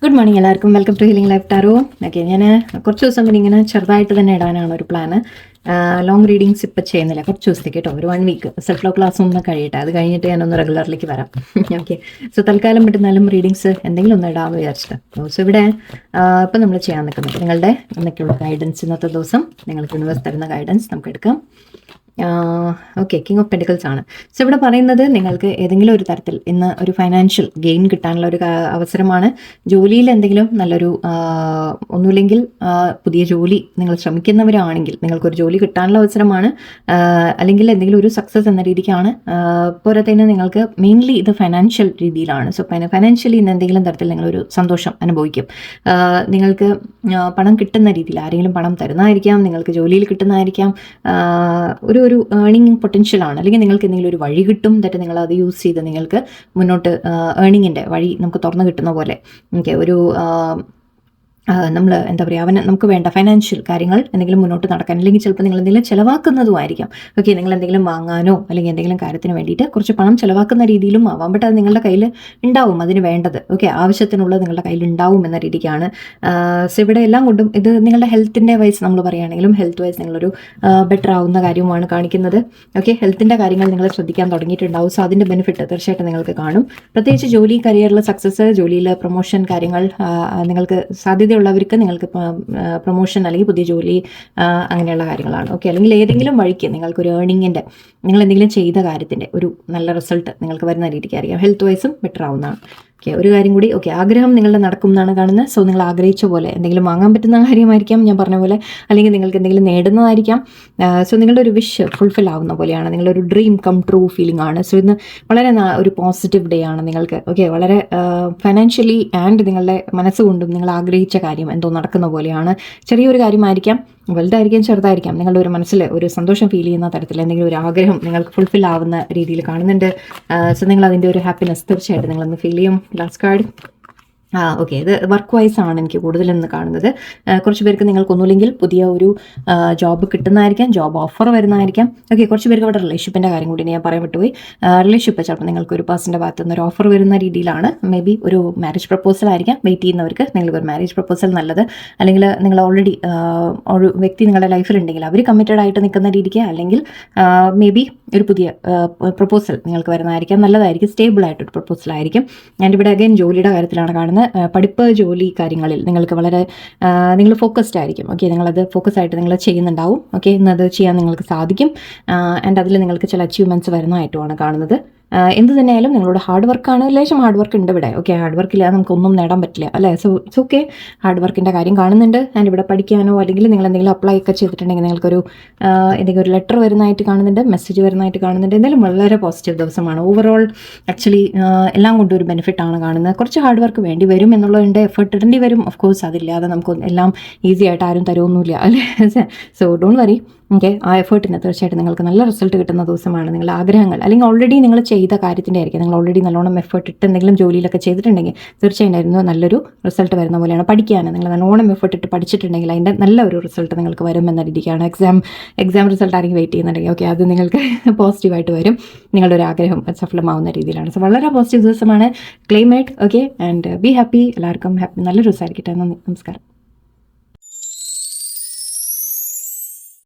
Good morning എല്ലാവർക്കും. Welcome to healing life tarot. Okay, ഞാൻ കുറച്ച് ദിവസം പിന്നെ ഇങ്ങനെ ചെറുതായിട്ട് തന്നെ ഇടാനാണ് ഒരു പ്ലാന്. ലോങ് റീഡിങ്സ് ഇപ്പോൾ ചെയ്യുന്നില്ല, കുറച്ച് ദിവസത്തേക്ക് കേട്ടോ, ഒരു 1 വീക്ക് സെൽഫ് ലോ ക്ലാസ് ഒന്ന് കഴിയട്ടെ, അത് കഴിഞ്ഞിട്ട് ഞാനൊന്ന് റെഗുലറിലേക്ക് വരാം. ഓക്കെ, സോ തൽക്കാലം പറ്റുന്നാലും റീഡിങ്സ് എന്തെങ്കിലും ഒന്ന് ഇടാമെന്ന് വിചാരിച്ചിട്ട്. സോ ഇവിടെ ഇപ്പം നമ്മൾ ചെയ്യാൻ നിൽക്കുന്നത് നിങ്ങളുടെ എന്നൊക്കെയുള്ള ഗൈഡൻസ്, ഇന്നത്തെ ദിവസം നിങ്ങൾക്ക് യൂണിവേഴ്സ് തരുന്ന ഗൈഡൻസ് നമുക്ക് എടുക്കാം. ഓക്കെ, കിങ് ഓഫ് പെൻറ്റിക്കിൾസ് ആണ്. സോ ഇവിടെ പറയുന്നത് നിങ്ങൾക്ക് ഏതെങ്കിലും ഒരു തരത്തിൽ ഇന്ന് ഒരു ഫൈനാൻഷ്യൽ ഗെയിൻ കിട്ടാനുള്ള ഒരു അവസരമാണ്. ജോലിയിൽ എന്തെങ്കിലും നല്ലൊരു ഒന്നുമില്ലെങ്കിൽ പുതിയ ജോലി നിങ്ങൾ ശ്രമിക്കുന്നവരാണെങ്കിൽ നിങ്ങൾക്കൊരു ജോലി കിട്ടാനുള്ള അവസരമാണ്, അല്ലെങ്കിൽ എന്തെങ്കിലും ഒരു സക്സസ് എന്ന രീതിക്കാണ്. പോരാത്തതിന് നിങ്ങൾക്ക് മെയിൻലി ഇത് ഫൈനാൻഷ്യൽ രീതിയിലാണ്. സോ ഫൈനാൻഷ്യലി ഇന്ന് എന്തെങ്കിലും തരത്തിൽ നിങ്ങളൊരു സന്തോഷം അനുഭവിക്കും. നിങ്ങൾക്ക് പണം കിട്ടുന്ന രീതിയിൽ ആരെങ്കിലും പണം തരുന്നതായിരിക്കാം, നിങ്ങൾക്ക് ജോലിയിൽ കിട്ടുന്നതായിരിക്കാം, ഒരു ഏർണിംഗ് പൊട്ടൻഷ്യലാണ്. അല്ലെങ്കിൽ നിങ്ങൾക്ക് എന്തെങ്കിലും ഒരു വഴി കിട്ടും, എന്നിട്ട് നിങ്ങൾ അത് യൂസ് ചെയ്ത് നിങ്ങൾക്ക് മുന്നോട്ട് ഏർണിങ്ങിൻ്റെ വഴി നമുക്ക് തുറന്നു കിട്ടുന്ന പോലെ. ഓക്കെ, ഒരു നമ്മൾ എന്താ പറയുക, നമുക്ക് വേണ്ട ഫൈനാൻഷ്യൽ കാര്യങ്ങൾ എന്തെങ്കിലും മുന്നോട്ട് നടക്കാൻ, അല്ലെങ്കിൽ ചിലപ്പോൾ നിങ്ങൾ എന്തെങ്കിലും ചിലവാക്കുന്നതുമായിരിക്കാം. ഓക്കെ, നിങ്ങൾ എന്തെങ്കിലും വാങ്ങാനോ അല്ലെങ്കിൽ എന്തെങ്കിലും കാര്യത്തിന് വേണ്ടിയിട്ട് കുറച്ച് പണം ചിലവാക്കുന്ന രീതിയിലും ആവാം. ബട്ട് അത് നിങ്ങളുടെ കയ്യിൽ ഉണ്ടാവും, അതിന് വേണ്ടത്. ഓക്കെ, ആവശ്യത്തിനുള്ളത് നിങ്ങളുടെ കയ്യിൽ ഉണ്ടാവും എന്ന രീതിക്കാണ്. സോ ഇവിടെ എല്ലാം കൊണ്ടും ഇത് നിങ്ങളുടെ ഹെൽത്തിൻ്റെ വൈസ് നമ്മൾ പറയുകയാണെങ്കിലും ഹെൽത്ത് വൈസ് നിങ്ങളൊരു ബെറ്റർ ആവുന്ന കാര്യമാണ് കാണിക്കുന്നത്. ഓക്കെ, ഹെൽത്തിൻ്റെ കാര്യങ്ങൾ നിങ്ങൾ ശ്രദ്ധിക്കാൻ തുടങ്ങിയിട്ടുണ്ടാവും. സോ അതിൻ്റെ ബെനിഫിറ്റ് തീർച്ചയായിട്ടും നിങ്ങൾക്ക് കാണും. പ്രത്യേകിച്ച് ജോലി കരിയറിൽ സക്സസ്, ജോലിയിൽ പ്രൊമോഷൻ കാര്യങ്ങൾ നിങ്ങൾക്ക് ഉള്ളവർക്ക് നിങ്ങൾക്ക് പ്രൊമോഷൻ അല്ലെങ്കിൽ പുതിയ ജോലി അങ്ങനെയുള്ള കാര്യങ്ങളാണ്. ഓക്കെ, അല്ലെങ്കിൽ ഏതെങ്കിലും വഴിക്ക് നിങ്ങൾക്കൊരു ഏർണിങ്ങിൻ്റെ, നിങ്ങൾ എന്തെങ്കിലും ചെയ്ത കാര്യത്തിൻ്റെ ഒരു നല്ല റിസൾട്ട് നിങ്ങൾക്ക് വരുന്ന രീതിക്കായിരിക്കും. ഹെൽത്ത് വൈസും ബെറ്റർ ആവുന്നതാണ്. ഓക്കെ, ഒരു കാര്യം കൂടി. ഓക്കെ, ആഗ്രഹം നിങ്ങളുടെ നടക്കും എന്നാണ് കാണുന്നത്. സോ നിങ്ങൾ ആഗ്രഹിച്ച പോലെ എന്തെങ്കിലും വാങ്ങാൻ പറ്റുന്ന കാര്യമായിരിക്കാം, ഞാൻ പറഞ്ഞ പോലെ, അല്ലെങ്കിൽ നിങ്ങൾക്ക് എന്തെങ്കിലും നേടുന്നതായിരിക്കാം. സോ നിങ്ങളുടെ ഒരു വിഷ് ഫുൾഫിൽ ആവുന്ന പോലെയാണ്, നിങ്ങളുടെ ഒരു ഡ്രീം കം ട്രൂ ഫീലിംഗ് ആണ്. സോ ഇന്ന് വളരെ ഒരു പോസിറ്റീവ് ഡേ ആണ് നിങ്ങൾക്ക്. ഓക്കെ, വളരെ ഫൈനാൻഷ്യലി ആൻഡ് നിങ്ങളുടെ മനസ്സുകൊണ്ടും നിങ്ങൾ ആഗ്രഹിച്ച കാര്യം എന്തോ നടക്കുന്ന പോലെയാണ്. ചെറിയൊരു കാര്യമായിരിക്കാം, വലുതായിരിക്കാം, ചെറുതായിരിക്കാം, നിങ്ങളുടെ ഒരു മനസ്സിൽ ഒരു സന്തോഷം ഫീൽ ചെയ്യുന്ന തരത്തിൽ എന്തെങ്കിലും ഒരു ആഗ്രഹം നിങ്ങൾക്ക് ഫുൾഫിൽ ആവുന്ന രീതിയിൽ കാണുന്നുണ്ട്. സോ നിങ്ങൾ അതിൻ്റെ ഒരു ഹാപ്പിനെസ് തീർച്ചയായിട്ടും നിങ്ങളൊന്ന് ഫീൽ ചെയ്യും. Last card. ഓക്കെ, ഇത് വർക്ക് വൈസ് ആണ് എനിക്ക് കൂടുതലെന്ന് കാണുന്നത്. കുറച്ച് പേർക്ക് നിങ്ങൾക്കൊന്നുമില്ലെങ്കിൽ പുതിയ ഒരു ജോബ് കിട്ടുന്നതായിരിക്കാം, ജോബ് ഓഫർ വരുന്നതായിരിക്കും. ഓക്കെ, കുറച്ച് പേർക്ക് അവിടെ റിലേഷൻഷിപ്പിൻ്റെ കാര്യം കൂടി ഞാൻ പറയാൻ വിട്ടുപോയി. റിലേഷൻഷിപ്പ് ചിലപ്പോൾ നിങ്ങൾക്ക് ഒരു പേഴ്സൻ്റെ ഭാഗത്ത് നിന്ന് ഒരു ഓഫർ വരുന്ന രീതിയിലാണ്. മേ ബി ഒരു മാരേജ് പ്രപ്പോസൽ ആയിരിക്കാം. വെയിറ്റ് ചെയ്യുന്നവർക്ക് നിങ്ങൾക്ക് ഒരു മാരേജ് പ്രപ്പോസൽ നല്ലത്, അല്ലെങ്കിൽ നിങ്ങൾ ഓൾറെഡി ഒരു വ്യക്തി നിങ്ങളുടെ ലൈഫിലുണ്ടെങ്കിൽ അവർ കമ്മിറ്റഡ് ആയിട്ട് നിൽക്കുന്ന രീതിക്ക്, അല്ലെങ്കിൽ മേ ബി ഒരു പുതിയ പ്രപ്പോസൽ നിങ്ങൾക്ക് വരുന്നതായിരിക്കാം. നല്ലതായിരിക്കും, സ്റ്റേബിൾ ആയിട്ടൊരു പ്രപ്പോസൽ ആയിരിക്കും. ഞാനിവിടെ അഗൈൻ ജോലിയുടെ കാര്യത്തിലാണ് കാണുന്നത്. പഠിപ്പ്, ജോലി കാര്യങ്ങളിൽ നിങ്ങൾക്ക് വളരെ നിങ്ങൾ ഫോക്കസ്ഡ് ആയിരിക്കും. ഓക്കെ, നിങ്ങളത് ഫോക്കസ് ആയിട്ട് നിങ്ങൾ ചെയ്യുന്നുണ്ടാവും. ഓക്കെ, ഇന്നത് ചെയ്യാൻ നിങ്ങൾക്ക് സാധിക്കും. ആൻഡ് അതിൽ നിങ്ങൾക്ക് ചില അച്ചീവ്മെൻറ്റ്സ് വരുന്നതായിട്ടുമാണ് കാണുന്നത്. എന്ത് തന്നെയായാലും നിങ്ങളുടെ ഹാർഡ് വർക്കാണ്. ലേശം ഹാർഡ് വർക്ക് ഉണ്ട് ഇവിടെ. ഓക്കെ, ഹാർഡ് വർക്കില്ലാതെ നമുക്കൊന്നും നേടാൻ പറ്റില്ല, അല്ലേ? സോ ഇറ്റ്സ് ഓക്കെ, ഹാർഡ് വർക്കിൻ്റെ കാര്യം കാണുന്നുണ്ട്. ആൻഡ് ഇവിടെ പഠിക്കാനോ അല്ലെങ്കിൽ നിങ്ങൾ എന്തെങ്കിലും അപ്ലൈ ഒക്കെ ചെയ്തിട്ടുണ്ടെങ്കിൽ നിങ്ങൾക്കൊരു എന്തെങ്കിലും ഒരു ലെറ്റർ വരുന്നതായിട്ട് കാണുന്നുണ്ട്, മെസ്സേജ് വരുന്നതായിട്ട് കാണുന്നുണ്ട്. എന്തായാലും വളരെ പോസിറ്റീവ് ദിവസമാണ്. ഓവറോൾ ആക്ച്വലി എല്ലാം കൊണ്ടും ഒരു ബെനിഫിറ്റാണ് കാണുന്നത്. കുറച്ച് ഹാർഡ് വർക്ക് വേണ്ടി വരും എന്നുള്ളതിൻ്റെ എഫേർട്ട് ഇടേണ്ടി വരും. ഓഫ് കോഴ്സ്, അതില്ലാതെ നമുക്ക് എല്ലാം ഈസി ആയിട്ട് ആരും തരുമൊന്നുമില്ല, അല്ലേ? So don't worry. ഓക്കെ, ആ എഫേർട്ടിന് തീർച്ചയായിട്ടും നിങ്ങൾക്ക് നല്ല റിസൾട്ട് കിട്ടുന്ന ദിവസമാണ്. നിങ്ങളുടെ ആഗ്രഹങ്ങൾ അല്ലെങ്കിൽ ഓൾറെഡി നിങ്ങൾ ചെയ്ത കാര്യത്തിൻ്റെ ആയിരിക്കും. നിങ്ങൾ ഓൾറെഡി നല്ലോണം എഫേർട്ട് ഇട്ട് എന്തെങ്കിലും ജോലിയിലൊക്കെ ചെയ്തിട്ടുണ്ടെങ്കിൽ തീർച്ചയായിട്ടും നല്ലൊരു റിസൾട്ട് വരുന്ന പോലെയാണ്. പഠിക്കാൻ നിങ്ങൾ നല്ലോണം എഫേർട്ട് ഇട്ട് പഠിച്ചിട്ടുണ്ടെങ്കിൽ അതിൻ്റെ നല്ല ഒരു റിസൾട്ട് നിങ്ങൾക്ക് വരും എന്ന രീതിക്കാണ്. എക്സാം റിസൾട്ട് ആരെങ്കിലും വെയിറ്റ് ചെയ്യുന്നുണ്ടെങ്കിൽ ഓക്കെ, അത് നിങ്ങൾക്ക് പോസിറ്റീവായിട്ട് വരും. നിങ്ങളുടെ ഒരു ആഗ്രഹം സഫലമാവുന്ന രീതിയിലാണ്. സോ വളരെ പോസിറ്റീവ് ദിവസമാണ്. Claim it. Okay, and be happy. എല്ലാവർക്കും ഹാപ്പി, നല്ലൊരു ദിവസമായിരിക്കട്ടെ. നന്ദി, നമസ്കാരം.